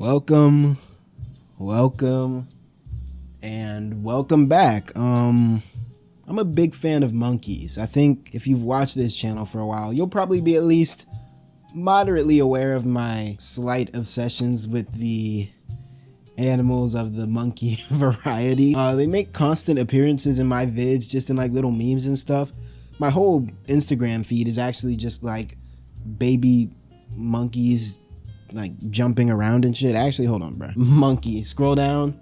Welcome, and welcome back. I'm a big fan of monkeys. I think if you've watched this channel for a while, you'll probably be at least moderately aware of my slight obsessions with the animals of the monkey variety. They make constant appearances in my vids, just in like little memes and stuff. My whole Instagram feed is actually just like baby monkeys like jumping around and shit. Actually, hold on, bro. Monkey, scroll down.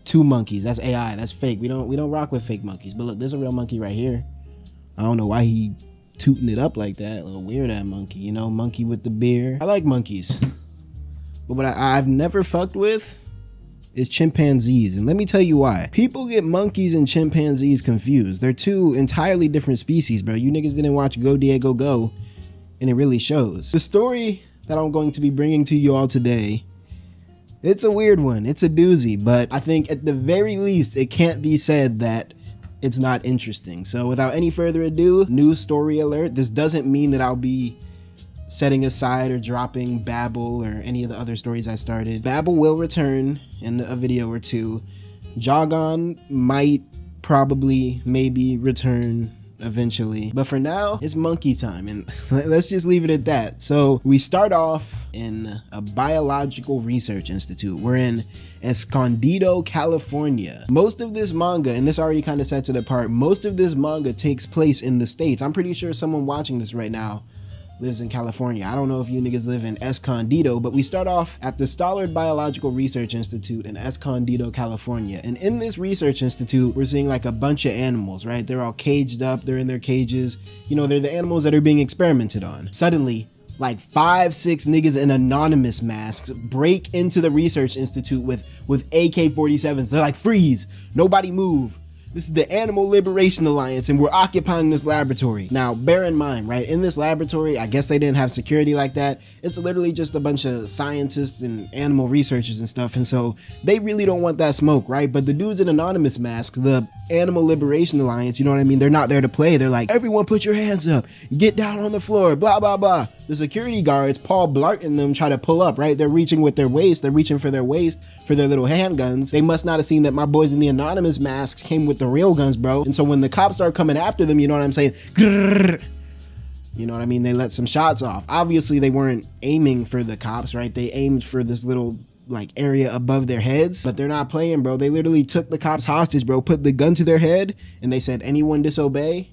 2 monkeys. That's AI. That's fake. We don't rock with fake monkeys. But look, there's a real monkey right here. I don't know why he tooting it up like that. A little weird ass monkey, you know, monkey with the beard. I like monkeys. But what I've never fucked with is chimpanzees. And let me tell you why. People get monkeys and chimpanzees confused. They're 2 entirely different species, bro. You niggas didn't watch Go Diego Go, and it really shows. The story that I'm going to be bringing to you all today, it's a weird one. It's a doozy, but I think at the very least, it can't be said that it's not interesting. So without any further ado, new story alert. This doesn't mean that I'll be setting aside or dropping Babel or any of the other stories I started. Babel will return in a video or 2. Jogon might, probably, maybe return eventually, but for now it's monkey time, and let's just leave it at that. So we start off in a biological research institute. We're in Escondido, California. Most of this manga, and this already kind of sets it apart, most of this manga takes place in the States. I'm pretty sure someone watching this right now lives in California. I don't know if you niggas live in Escondido, but we start off at the Stollard Biological Research Institute in Escondido, California. And in this research institute, we're seeing like a bunch of animals, right? They're all caged up, they're in their cages. You know, they're the animals that are being experimented on. Suddenly, like 5-6 niggas in anonymous masks break into the research institute with AK-47s. They're like, freeze, nobody move. This is the Animal Liberation Alliance, and we're occupying this laboratory. Now, bear in mind, right, in this laboratory, I guess they didn't have security like that. It's literally just a bunch of scientists and animal researchers and stuff, and so they really don't want that smoke, right? But the dudes in anonymous masks, the Animal Liberation Alliance, you know what I mean? They're not there to play. They're like, everyone put your hands up, get down on the floor, blah, blah, blah. The security guards, Paul Blart and them, try to pull up, right? They're reaching with their waist. They're reaching for their waist for their little handguns. They must not have seen that my boys in the anonymous masks came with the real guns, bro. And so when the cops start coming after them, you know what I'm saying? Grrr, you know what I mean? They let some shots off. Obviously, they weren't aiming for the cops, right? They aimed for this little like area above their heads, but they're not playing, bro. They literally took the cops hostage, bro, put the gun to their head, and they said, anyone disobey,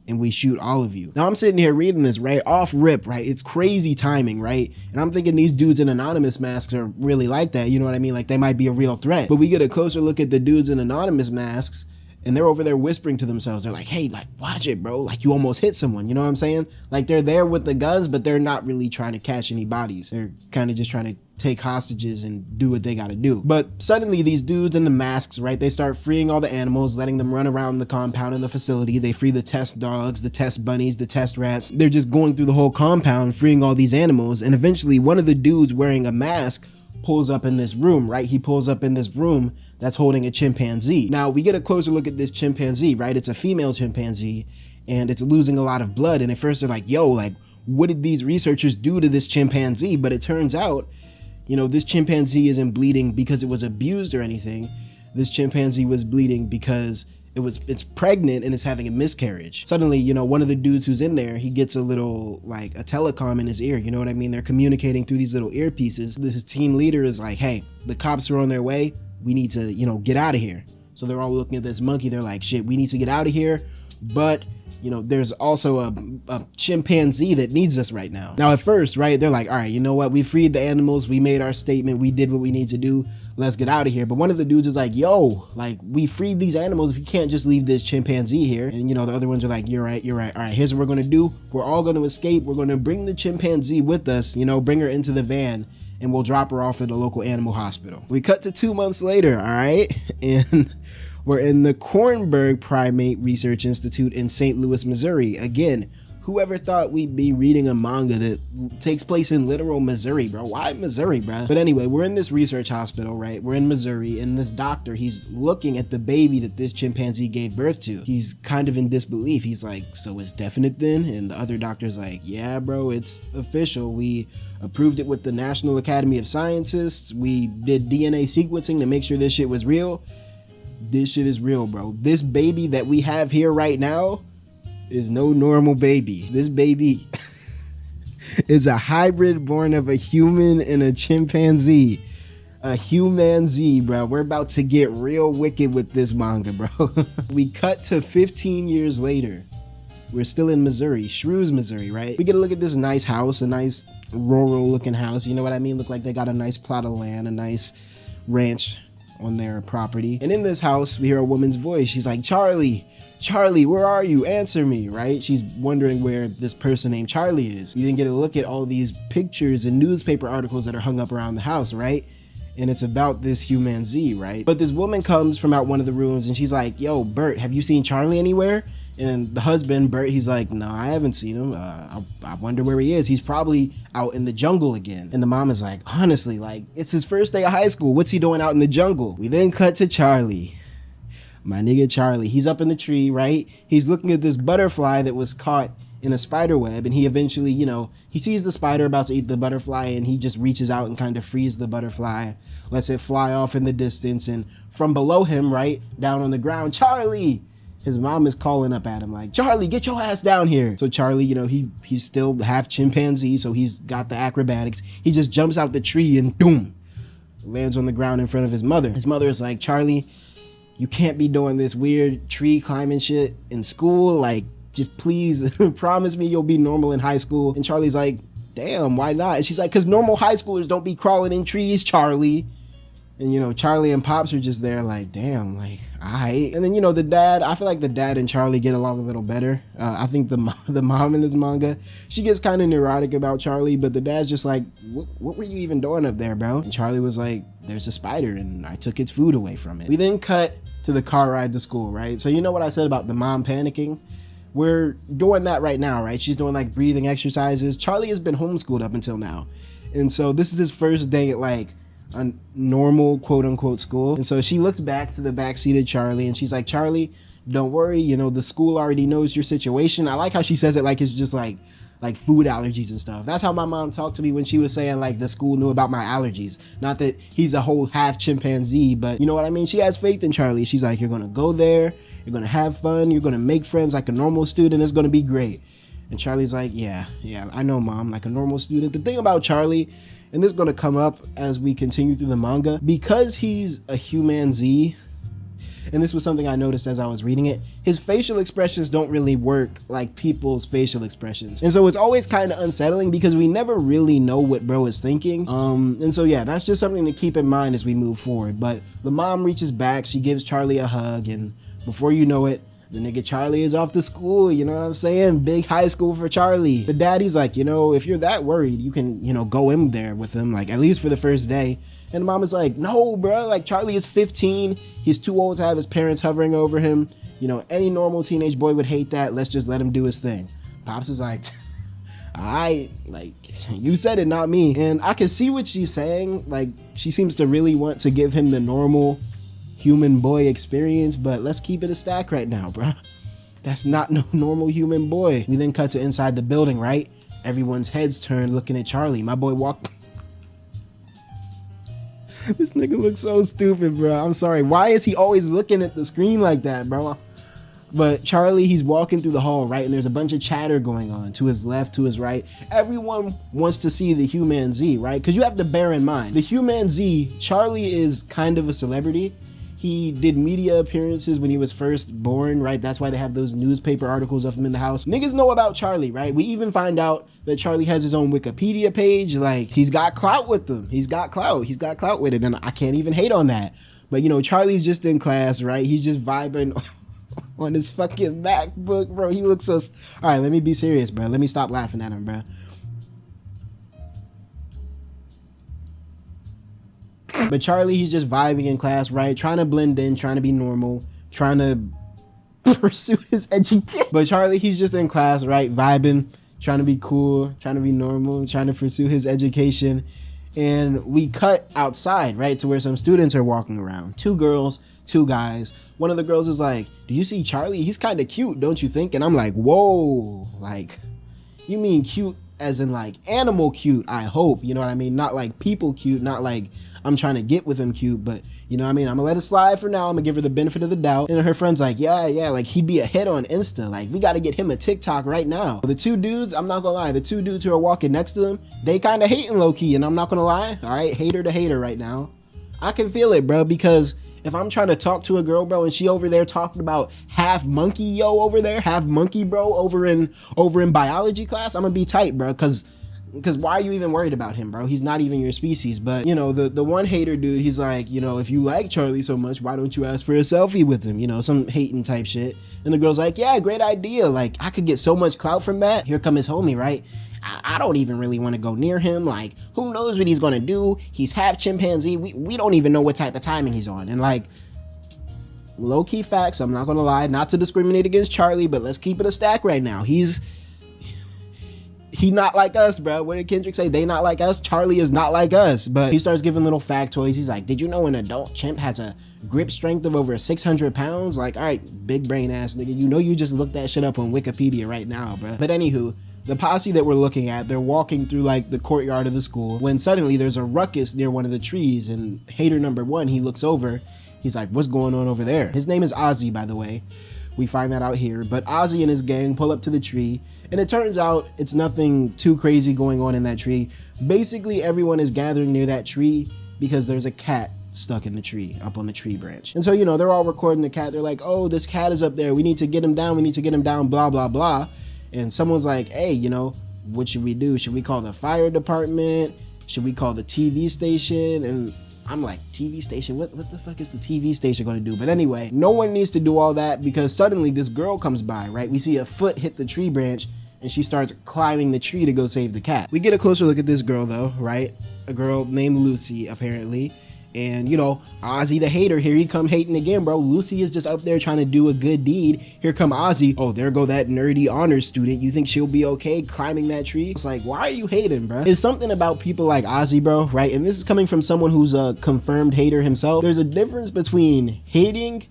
and we shoot all of you. Now I'm sitting here reading this, right, off rip, right? It's crazy timing, right? And I'm thinking these dudes in anonymous masks are really like that, you know what I mean? Like they might be a real threat. But we get a closer look at the dudes in anonymous masks, and they're over there whispering to themselves. They're like, hey, like, watch it, bro. Like, you almost hit someone. You know what I'm saying? Like, they're there with the guns, but they're not really trying to catch any bodies. They're kind of just trying to take hostages and do what they got to do. But suddenly, these dudes in the masks, right, they start freeing all the animals, letting them run around the compound in the facility. They free the test dogs, the test bunnies, the test rats. They're just going through the whole compound, freeing all these animals. And eventually, one of the dudes wearing a mask pulls up in this room, right? He pulls up in this room that's holding a chimpanzee. Now we get a closer look at this chimpanzee, right? It's a female chimpanzee and it's losing a lot of blood. And at first they're like, yo, like, what did these researchers do to this chimpanzee? But it turns out, you know, this chimpanzee isn't bleeding because it was abused or anything. This chimpanzee was bleeding because it's pregnant and it's having a miscarriage. Suddenly, you know, one of the dudes who's in there, he gets a little, like, a telecom in his ear, you know what I mean? They're communicating through these little earpieces. This team leader is like, hey, the cops are on their way. We need to, you know, get out of here. So they're all looking at this monkey. They're like, shit, we need to get out of here. But, you know, there's also a chimpanzee that needs us right now. Now, at first, right, they're like, all right, you know what? We freed the animals. We made our statement. We did what we need to do. Let's get out of here. But one of the dudes is like, yo, like, we freed these animals. We can't just leave this chimpanzee here. And, you know, the other ones are like, you're right, you're right. All right, here's what we're going to do. We're all going to escape. We're going to bring the chimpanzee with us, you know, bring her into the van, and we'll drop her off at the local animal hospital. We cut to 2 months later, all right? And we're in the Kornberg Primate Research Institute in St. Louis, Missouri. Again, whoever thought we'd be reading a manga that takes place in literal Missouri, bro? Why Missouri, bro? But anyway, we're in this research hospital, right? We're in Missouri, and this doctor, he's looking at the baby that this chimpanzee gave birth to. He's kind of in disbelief. He's like, so it's definite then? And the other doctor's like, yeah, bro, it's official. We approved it with the National Academy of Scientists. We did DNA sequencing to make sure this shit was real. This shit is real, bro. This baby that we have here right now is no normal baby. This baby is a hybrid born of a human and a chimpanzee. A humanzee, bro. We're about to get real wicked with this manga, bro. We cut to 15 years later. We're still in Missouri, Shrews, Missouri, right? We get a look at this nice house, a nice rural looking house. You know what I mean? Look like they got a nice plot of land, a nice ranch on their property. And in this house, we hear a woman's voice. She's like, Charlie, where are you? Answer me, right? She's wondering where this person named Charlie is. You didn't get a look at all these pictures and newspaper articles that are hung up around the house, right? And it's about this humanzee, right? But this woman comes from out one of the rooms and she's like, yo, Bert, have you seen Charlie anywhere? And the husband, Bert, he's like, no, I haven't seen him. I wonder where he is. He's probably out in the jungle again. And the mom is like, honestly, like, it's his first day of high school. What's he doing out in the jungle? We then cut to Charlie. My nigga Charlie. He's up in the tree, right? He's looking at this butterfly that was caught in a spider web, and he eventually, you know, he sees the spider about to eat the butterfly, and he just reaches out and kind of frees the butterfly, lets it fly off in the distance, and from below him, right, down on the ground, Charlie! His mom is calling up at him like, Charlie, get your ass down here. So Charlie, you know, he's still half chimpanzee, so he's got the acrobatics. He just jumps out the tree and boom, lands on the ground in front of his mother. His mother is like, Charlie, you can't be doing this weird tree climbing shit in school. Like, just please promise me you'll be normal in high school. And Charlie's like, damn, why not? And she's like, because normal high schoolers don't be crawling in trees, Charlie. And, you know, Charlie and Pops are just there like, damn, like, aight. And then, you know, the dad, I feel like the dad and Charlie get along a little better. I think the mom in this manga, she gets kind of neurotic about Charlie, but the dad's just like, what were you even doing up there, bro? And Charlie was like, there's a spider and I took its food away from it. We then cut to the car ride to school, right? So you know what I said about the mom panicking? We're doing that right now, right? She's doing like breathing exercises. Charlie has been homeschooled up until now. And so this is his first day at like a normal quote unquote school. And so she looks back to the back seat of Charlie and she's like, Charlie, don't worry, you know, the school already knows your situation. I like how she says it like it's just like food allergies and stuff. That's how my mom talked to me when she was saying like the school knew about my allergies. Not that he's a whole half chimpanzee, but you know what I mean? She has faith in Charlie. She's like, you're gonna go there, you're gonna have fun, you're gonna make friends like a normal student, it's gonna be great. And Charlie's like, yeah, I know, Mom, like a normal student. The thing about Charlie, and this is gonna come up as we continue through the manga, because he's a humanzee, and this was something I noticed as I was reading it, his facial expressions don't really work like people's facial expressions. And so it's always kind of unsettling because we never really know what bro is thinking. And so yeah, that's just something to keep in mind as we move forward. But the mom reaches back, she gives Charlie a hug, and before you know it, the nigga Charlie is off to school, you know what I'm saying? Big high school for Charlie. The daddy's like, you know, if you're that worried, you can, you know, go in there with him, like at least for the first day. And the mom is like, no, bro, like Charlie is 15. He's too old to have his parents hovering over him. You know, any normal teenage boy would hate that. Let's just let him do his thing. Pops is like, like, you said it, not me. And I can see what she's saying. Like, she seems to really want to give him the normal human boy experience, but let's keep it a stack right now, bro. That's not no normal human boy. We then cut to inside the building, right? Everyone's heads turned looking at Charlie. My boy walked. This nigga looks so stupid, bro. I'm sorry. Why is he always looking at the screen like that, bro? But Charlie, he's walking through the hall, right? And there's a bunch of chatter going on to his left, to his right. Everyone wants to see the humanzee, right? Because you have to bear in mind, the humanzee, Charlie is kind of a celebrity. He did media appearances when he was first born, right? That's why they have those newspaper articles of him in the house. Niggas know about Charlie, right? We even find out that Charlie has his own Wikipedia page. Like, he's got clout with them. He's got clout with it, and I can't even hate on that. But, you know, Charlie's just in class, right? He's just vibing on his fucking MacBook, bro. He looks so... All right, let me be serious, bro. Let me stop laughing at him, bro. But Charlie, he's just vibing in class, right? Trying to blend in, trying to be normal, trying to pursue his education. But Charlie, he's just in class, right? Vibing, trying to be cool, trying to be normal, trying to pursue his education. And we cut outside, right, to where some students are walking around. 2 girls, 2 guys. One of the girls is like, do you see Charlie? He's kind of cute, don't you think? And I'm like, whoa, like, you mean cute as in like animal cute, I hope, you know what I mean? Not like people cute, not like I'm trying to get with him cute, but you know what I mean? I'm gonna let it slide for now. I'm gonna give her the benefit of the doubt. And her friend's like, yeah, like he'd be a hit on Insta. Like we gotta get him a TikTok right now. The 2 dudes, I'm not gonna lie, the 2 dudes who are walking next to him, they kind of hating low key, and I'm not gonna lie, all right, hater to hater right now. I can feel it, bro, because if I'm trying to talk to a girl, bro, and she over there talking about half monkey yo over there, half monkey bro over in biology class, I'm gonna be tight, bro, because why are you even worried about him, bro? He's not even your species. But you know, the one hater dude, he's like, you know, if you like Charlie so much, why don't you ask for a selfie with him? You know, some hating type shit. And the girl's like, yeah, great idea. Like I could get so much clout from that. Here come his homie, right? I don't even really want to go near him. Like, who knows what he's gonna do? He's half chimpanzee. We don't even know what type of timing he's on. And like, low-key facts, I'm not gonna lie, not to discriminate against Charlie, but let's keep it a stack right now. He not like us, bro. What did Kendrick say? They not like us. Charlie is not like us. But he starts giving little factoids. He's like, did you know an adult chimp has a grip strength of over 600 pounds? Like, all right, big brain ass nigga. You know you just looked that shit up on Wikipedia right now, bro. But anywho, the posse that we're looking at, they're walking through like the courtyard of the school when suddenly there's a ruckus near one of the trees, and hater number 1, he looks over. He's like, what's going on over there? His name is Ozzy, by the way. We find that out here. But Ozzy and his gang pull up to the tree, and it turns out it's nothing too crazy going on in that tree. Basically, everyone is gathering near that tree because there's a cat stuck in the tree, up on the tree branch. And so, you know, they're all recording the cat. They're like, oh, this cat is up there. We need to get him down. We need to get him down, blah, blah, blah. And someone's like, hey, you know, what should we do? Should we call the fire department? Should we call the TV station? And I'm like, TV station? What the fuck is the TV station gonna do? But anyway, no one needs to do all that because suddenly this girl comes by, right? We see a foot hit the tree branch and she starts climbing the tree to go save the cat. We get a closer look at this girl though, right? A girl named Lucy, apparently. And you know, Ozzy the hater, here he come hating again, bro. Lucy is just up there trying to do a good deed. Here come Ozzy. Oh, there go that nerdy honors student. You think she'll be okay climbing that tree? It's like, why are you hating, bro? It's something about people like Ozzy, bro, right? And this is coming from someone who's a confirmed hater himself. There's a difference between hating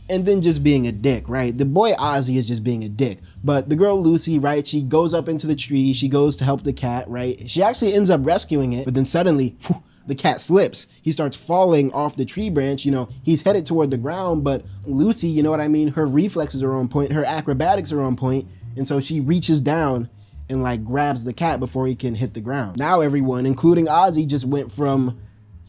and then just being a dick, right? The boy Ozzy is just being a dick. But the girl Lucy, right, she goes up into the tree, she goes to help the cat, right? She actually ends up rescuing it, but then suddenly, the cat slips. He starts falling off the tree branch, you know, he's headed toward the ground, but Lucy, you know what I mean? Her reflexes are on point, her acrobatics are on point, and so she reaches down and like grabs the cat before he can hit the ground. Now everyone, including Ozzy, just went from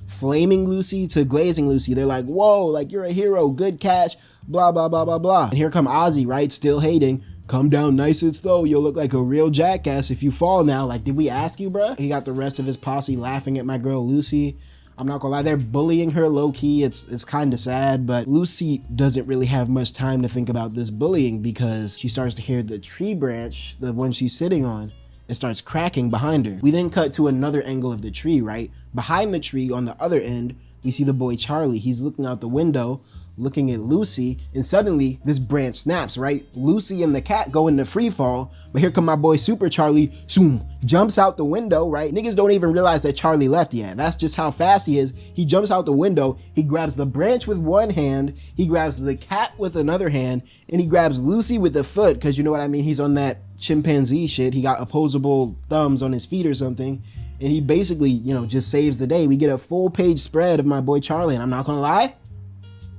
flaming Lucy to glazing Lucy. They're like, whoa, like you're a hero, good catch, blah, blah, blah, blah, blah. And here come Ozzy, right, still hating. Come down nice and slow, you'll look like a real jackass if you fall now. Like, did we ask you, bruh? He got the rest of his posse laughing at my girl Lucy. I'm not gonna lie, they're bullying her low-key. It's kind of sad, but Lucy doesn't really have much time to think about this bullying because she starts to hear the tree branch, the one she's sitting on, it starts cracking behind her. We then cut to another angle of the tree, right? Behind the tree on the other end, we see the boy Charlie. He's looking out the window, looking at Lucy, and suddenly this branch snaps, right? Lucy and the cat go into free fall, but here come my boy Super Charlie, zoom, jumps out the window, right? Niggas don't even realize that Charlie left yet. That's just how fast he is. He jumps out the window, he grabs the branch with one hand, he grabs the cat with another hand, and he grabs Lucy with a foot, because you know what I mean? He's on that chimpanzee shit. He got opposable thumbs on his feet or something, and he basically, you know, just saves the day. We get a full page spread of my boy Charlie, and I'm not gonna lie,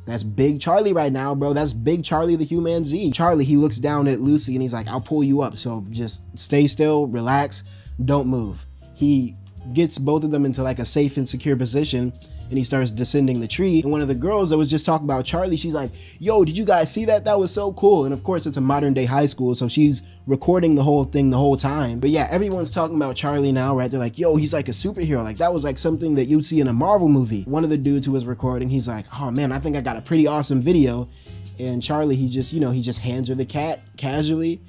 that's big Charlie right now, bro. That's big Charlie the chimpanzee. Charlie, he looks down at Lucy and he's like, I'll pull you up, so just stay still, relax, don't move. He gets both of them into like a safe and secure position, and he starts descending the tree. And one of the girls that was just talking about Charlie, she's like, yo, did you guys see that? That was so cool. And of course it's a modern day high school, so she's recording the whole thing the whole time. But yeah, everyone's talking about Charlie now, right? They're like, yo, he's like a superhero. Like that was like something that you'd see in a Marvel movie. One of the dudes who was recording, he's like, oh man, I think I got a pretty awesome video. And Charlie, he just, you know, he just hands her the cat casually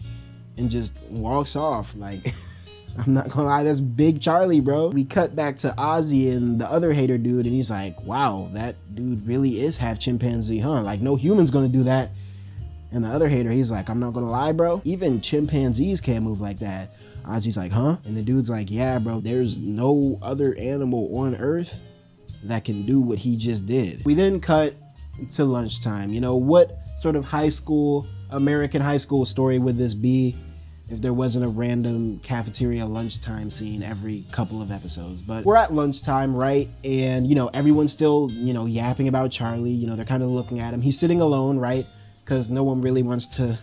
and just walks off. Like, I'm not gonna lie, that's big Charlie, bro. We cut back to Ozzy and the other hater dude, and he's like, wow, that dude really is half chimpanzee, huh? Like, no human's gonna do that. And the other hater, he's like, I'm not gonna lie, bro. Even chimpanzees can't move like that. Ozzy's like, huh? And the dude's like, yeah, bro, there's no other animal on Earth that can do what he just did. We then cut to lunchtime. You know, what sort of American high school story would this be if there wasn't a random cafeteria lunchtime scene every couple of episodes? But we're at lunchtime, right? And, you know, everyone's still, you know, yapping about Charlie. You know, they're kind of looking at him. He's sitting alone, right? Because no one really wants to...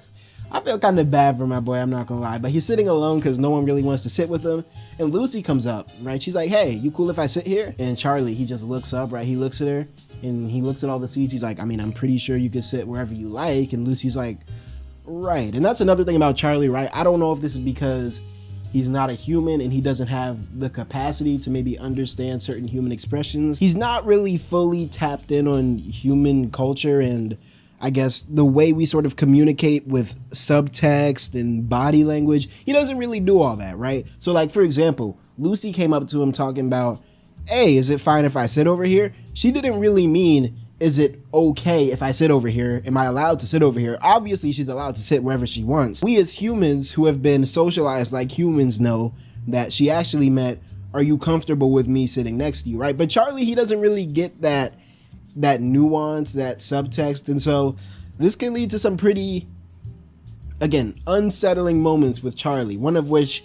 I feel kind of bad for my boy, I'm not gonna lie. But he's sitting alone because no one really wants to sit with him. And Lucy comes up, right? She's like, hey, you cool if I sit here? And Charlie, he just looks up, right? He looks at her and he looks at all the seats. He's like, I mean, I'm pretty sure you could sit wherever you like. And Lucy's like, right. And that's another thing about Charlie, right? I don't know if this is because he's not a human and he doesn't have the capacity to maybe understand certain human expressions. He's not really fully tapped in on human culture and I guess the way we sort of communicate with subtext and body language. He doesn't really do all that, right? So like, for example, Lucy came up to him talking about, hey, is it fine if I sit over here? She didn't really mean, is it okay if I sit over here? Am I allowed to sit over here? Obviously, she's allowed to sit wherever she wants. We as humans who have been socialized like humans know that she actually meant, are you comfortable with me sitting next to you, right? But Charlie, he doesn't really get that nuance, that subtext. And so this can lead to some pretty, again, unsettling moments with Charlie, one of which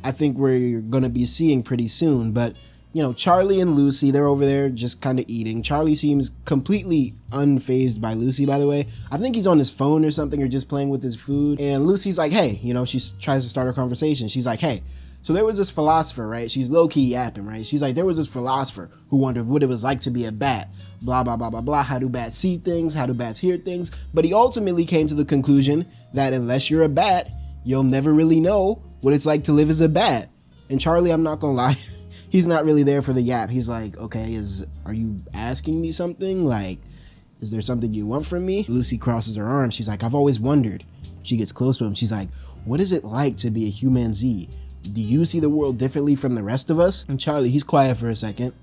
I think we're going to be seeing pretty soon. But, you know, Charlie and Lucy, they're over there just kind of eating. Charlie seems completely unfazed by Lucy, by the way. I think he's on his phone or something or just playing with his food. And Lucy's like, hey, you know, she tries to start a conversation. She's like, hey, so there was this philosopher, right? She's low-key yapping, right? She's like, there was this philosopher who wondered what it was like to be a bat. Blah, blah, blah, blah, blah. How do bats see things? How do bats hear things? But he ultimately came to the conclusion that unless you're a bat, you'll never really know what it's like to live as a bat. And Charlie, I'm not gonna lie, he's not really there for the yap. He's like, okay, are you asking me something? Like, is there something you want from me? Lucy crosses her arms. She's like, I've always wondered. She gets close to him. She's like, what is it like to be a chimpanzee? Do you see the world differently from the rest of us? And Charlie, he's quiet for a second.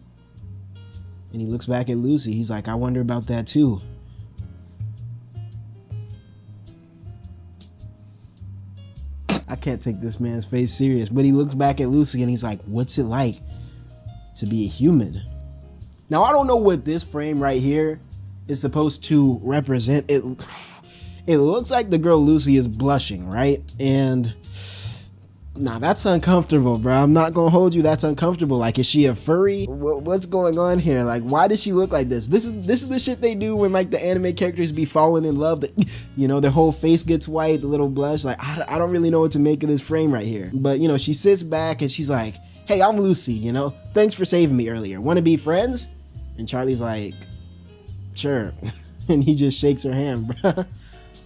And he looks back at Lucy. He's like, I wonder about that too. I can't take this man's face serious. But he looks back at Lucy and he's like, what's it like to be a human? Now, I don't know what this frame right here is supposed to represent. It looks like the girl Lucy is blushing, right? And nah, that's uncomfortable, bro. I'm not gonna hold you. That's uncomfortable. Like, is she a furry? What's going on here? Like, why does she look like this? This is the shit they do when like the anime characters be falling in love. You know, their whole face gets white, a little blush. Like, I don't really know what to make of this frame right here. But you know, she sits back and she's like, "Hey, I'm Lucy. You know, thanks for saving me earlier. Want to be friends?" And Charlie's like, "Sure," and he just shakes her hand, bro.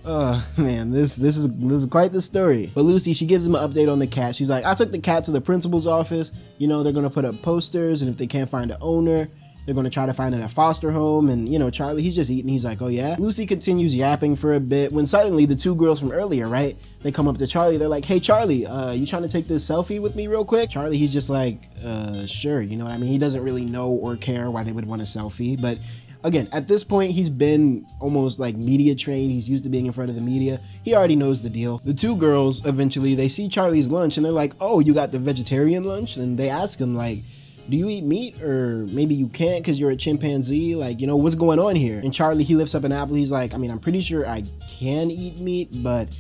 Oh man, this is quite the story. But Lucy, she gives him an update on the cat. She's like, I took the cat to the principal's office. You know, they're gonna put up posters, and if they can't find an owner, they're gonna try to find it at a foster home. And you know, Charlie, he's just eating. He's like, oh yeah. Lucy continues yapping for a bit when suddenly the two girls from earlier, right? They come up to Charlie. They're like, hey Charlie, you trying to take this selfie with me real quick? Charlie, he's just like, sure. You know what I mean? He doesn't really know or care why they would want a selfie, but again, at this point, he's been almost like media trained. He's used to being in front of the media. He already knows the deal. The two girls, eventually, they see Charlie's lunch and they're like, oh, you got the vegetarian lunch? And they ask him like, do you eat meat? Or maybe you can't because you're a chimpanzee? Like, you know, what's going on here? And Charlie, he lifts up an apple. He's like, I mean, I'm pretty sure I can eat meat, but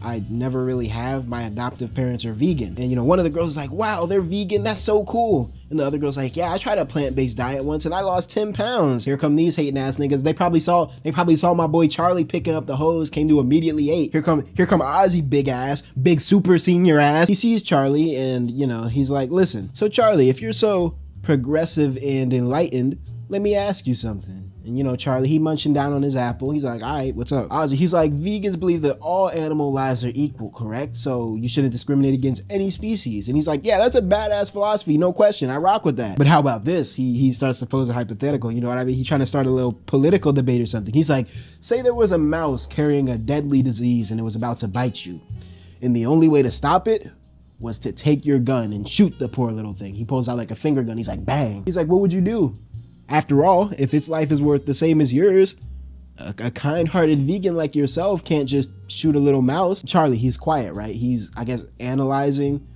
I never really have. My adoptive parents are vegan. And you know, one of the girls is like, wow, they're vegan, that's so cool. And the other girl's like, yeah, I tried a plant-based diet once and I lost 10 pounds. Here come these hating ass niggas. They probably saw my boy Charlie picking up the hose, came to immediately ate. Here come Ozzy, big ass, big super senior ass. He sees Charlie and you know, he's like, listen, so Charlie, if you're so progressive and enlightened, let me ask you something. And you know, Charlie, he munching down on his apple. He's like, all right, what's up? Ozzy, he's like, vegans believe that all animal lives are equal, correct? So you shouldn't discriminate against any species. And he's like, yeah, that's a badass philosophy, no question. I rock with that. But how about this? He starts to pose a hypothetical, you know what I mean? He's trying to start a little political debate or something. He's like, say there was a mouse carrying a deadly disease and it was about to bite you. And the only way to stop it was to take your gun and shoot the poor little thing. He pulls out like a finger gun. He's like, bang. He's like, what would you do? After all, if its life is worth the same as yours, a kind-hearted vegan like yourself can't just shoot a little mouse. Charlie, he's quiet, right? He's, I guess, analyzing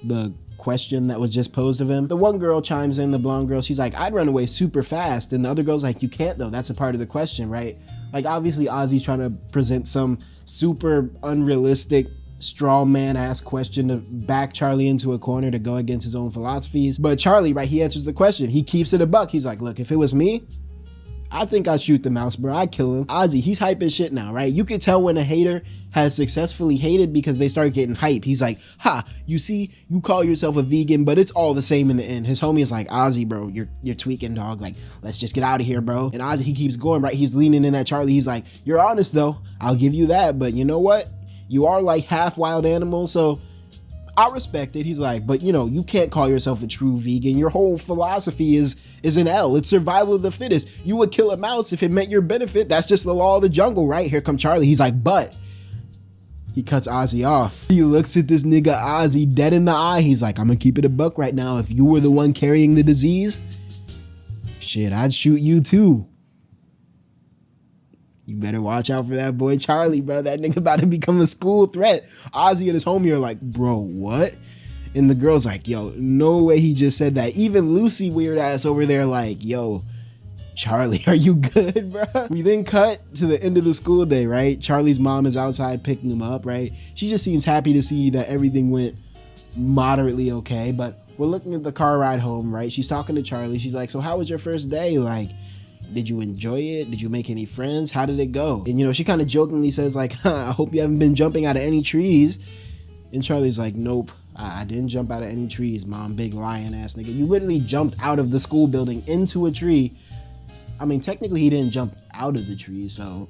the question that was just posed of him. The one girl chimes in, the blonde girl, she's like, I'd run away super fast. And the other girl's like, you can't though, that's a part of the question, right? Like, obviously Ozzy's trying to present some super unrealistic straw man ass question to back Charlie into a corner to go against his own philosophies. But Charlie, right, he answers the question. He keeps it a buck. He's like, look, if it was me, I think I'd shoot the mouse, bro. I'd kill him. Ozzy, he's hype as shit now, right? You could tell when a hater has successfully hated because they start getting hype. He's like, ha, you see, you call yourself a vegan, but it's all the same in the end. His homie is like, Ozzy, bro, you're tweaking, dog. Like, let's just get out of here, bro. And Ozzy, he keeps going, right? He's leaning in at Charlie. He's like, you're honest, though. I'll give you that. But you know what? You are like half wild animal, so I respect it. He's like, but you know, you can't call yourself a true vegan. Your whole philosophy is an L. It's survival of the fittest. You would kill a mouse if it meant your benefit. That's just the law of the jungle, right? Here come Charlie. He's like, but he cuts Ozzy off. He looks at this nigga Ozzy dead in the eye. He's like, I'm gonna keep it a buck right now. If you were the one carrying the disease, shit, I'd shoot you too. You better watch out for that boy Charlie, bro. That nigga about to become a school threat. Ozzy and his homie are like, bro, what? And the girl's like, yo, no way he just said that. Even Lucy, weird ass over there, like, yo, Charlie, are you good, bro? We then cut to the end of the school day, right? Charlie's mom is outside picking him up, right? She just seems happy to see that everything went moderately okay. But we're looking at the car ride home, right? She's talking to Charlie. She's like, so how was your first day? Like, did you enjoy it? Did you make any friends? How did it go? And you know, she kind of jokingly says like, I hope you haven't been jumping out of any trees. And Charlie's like, nope, I didn't jump out of any trees, mom. Big lying ass nigga. You literally jumped out of the school building into a tree. I mean, technically he didn't jump out of the tree, so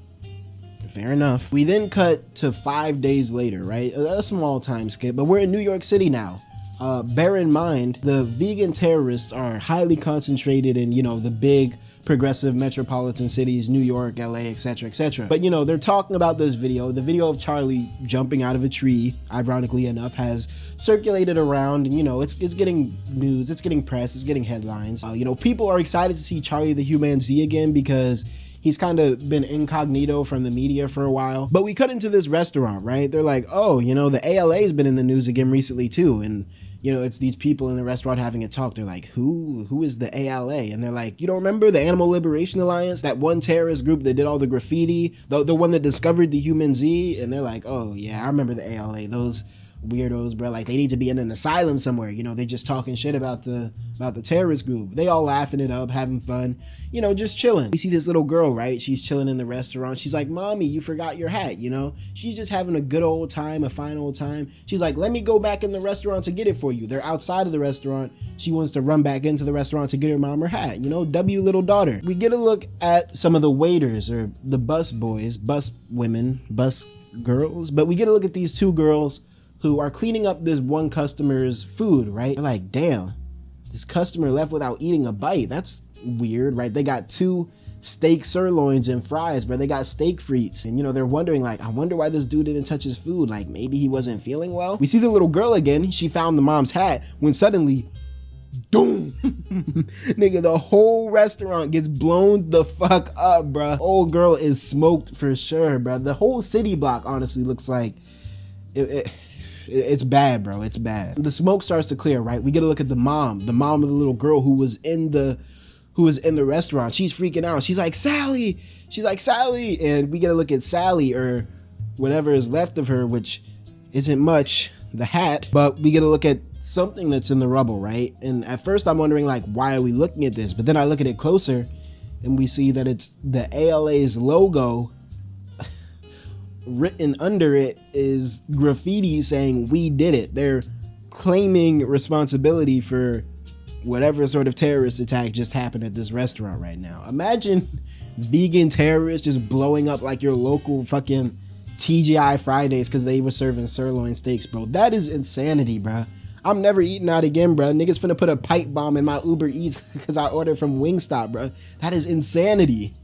fair enough. We then cut to 5 days later, right? A small time skip, but we're in New York City now. Bear in mind, the vegan terrorists are highly concentrated in, you know, the big progressive metropolitan cities, New York, LA, etc., etc. But you know, they're talking about this video. The video of Charlie jumping out of a tree, ironically enough, has circulated around, and you know, it's getting news, it's getting press, it's getting headlines. You know, people are excited to see Charlie the chimpanzee again because he's kind of been incognito from the media for a while. But we cut into this restaurant, right? They're like, oh, you know, the ALA's been in the news again recently too. And, you know, it's these people in the restaurant having a talk. They're like, who is the ALA? And they're like, you don't remember the Animal Liberation Alliance? That one terrorist group that did all the graffiti? The one that discovered the chimpanzee? And they're like, oh yeah, I remember the ALA. Those weirdos, bro, like they need to be in an asylum somewhere. You know, they just talking shit about the terrorist group. They all laughing it up, having fun, you know, just chilling. We see this little girl, right? She's chilling in the restaurant. She's like, mommy, you forgot your hat, you know? She's just having a good old time, a fine old time. She's like, let me go back in the restaurant to get it for you. They're outside of the restaurant. She wants to run back into the restaurant to get her mom her hat, you know? W little daughter. We get a look at some of the waiters, or the bus boys, bus women, bus girls, but we get a look at these two girls who are cleaning up this one customer's food, right? They're like, damn, this customer left without eating a bite. That's weird, right? They got 2 steak sirloins and fries, but they got steak frites. And you know, they're wondering like, I wonder why this dude didn't touch his food. Like maybe he wasn't feeling well. We see the little girl again. She found the mom's hat when suddenly, doom, nigga, the whole restaurant gets blown the fuck up, bruh. Old girl is smoked for sure, bruh. The whole city block honestly looks like it's bad, bro. It's bad. The smoke starts to clear, right? We get a look at the mom of the little girl who was in the restaurant. She's freaking out. She's like, Sally. She's like, Sally. And we get a look at Sally, or whatever is left of her, which isn't much, the hat. But we get a look at something that's in the rubble, right? And at first I'm wondering like, why are we looking at this? But then I look at it closer and we see that it's the ALA's logo. Written under it is graffiti saying we did it. They're claiming responsibility for whatever sort of terrorist attack just happened at this restaurant right now. Imagine vegan terrorists just blowing up like your local fucking TGI Fridays because they were serving sirloin steaks, bro. That is insanity, bro. I'm never eating out again, bro. Niggas finna put a pipe bomb in my Uber Eats because I ordered from Wingstop, bro. That is insanity.